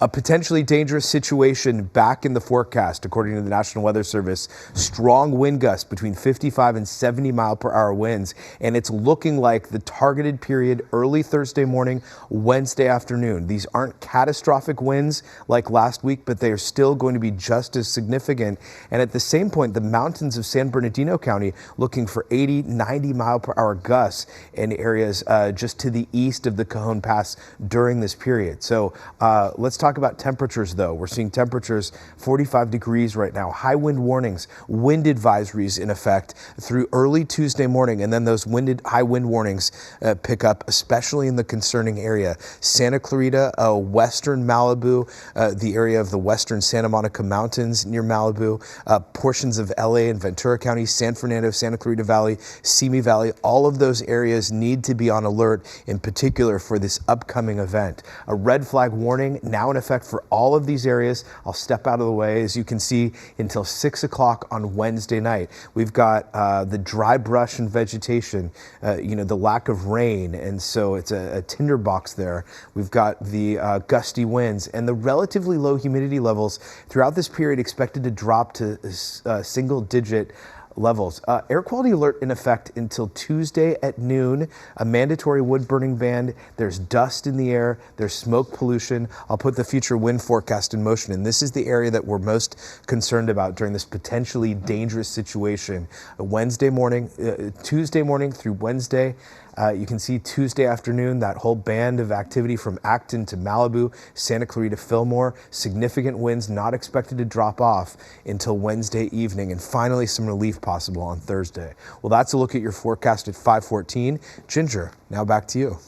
A potentially dangerous situation back in the forecast, according to the National Weather Service. Strong wind gusts between 55 and 70 mile per hour winds, and it's looking like the targeted period early Thursday morning, Wednesday afternoon. These aren't catastrophic winds like last week, but they are still going to be just as significant. And at the same point, the mountains of San Bernardino County looking for 80, 90 mile per hour gusts in areas just to the east of the Cajon Pass during this period. So let's talk about temperatures, though. We're seeing temperatures 45 degrees right now, high wind warnings, wind advisories in effect through early Tuesday morning, and then those high wind warnings pick up, especially in the concerning area. Santa Clarita, western Malibu, the area of the western Santa Monica Mountains near Malibu, portions of LA and Ventura County, San Fernando, Santa Clarita Valley, Simi Valley, all of those areas need to be on alert, in particular for this upcoming event. A red flag warning now in effect for all of these areas. I'll step out of the way, as you can see, until 6 o'clock on Wednesday night. We've got the dry brush and vegetation, the lack of rain, and so it's a tinderbox there. We've got the gusty winds and the relatively low humidity levels throughout this period expected to drop to single-digit levels. Air quality alert in effect until Tuesday at noon. A mandatory wood burning ban. There's dust in the air. There's smoke pollution. I'll put the future wind forecast in motion, and this is the area that we're most concerned about during this potentially dangerous situation. Wednesday morning, Tuesday morning through Wednesday. You can see Tuesday afternoon, that whole band of activity from Acton to Malibu, Santa Clarita, Fillmore. Significant winds not expected to drop off until Wednesday evening, and finally some relief possible on Thursday. Well, that's a look at your forecast at 5:14. Ginger, now back to you.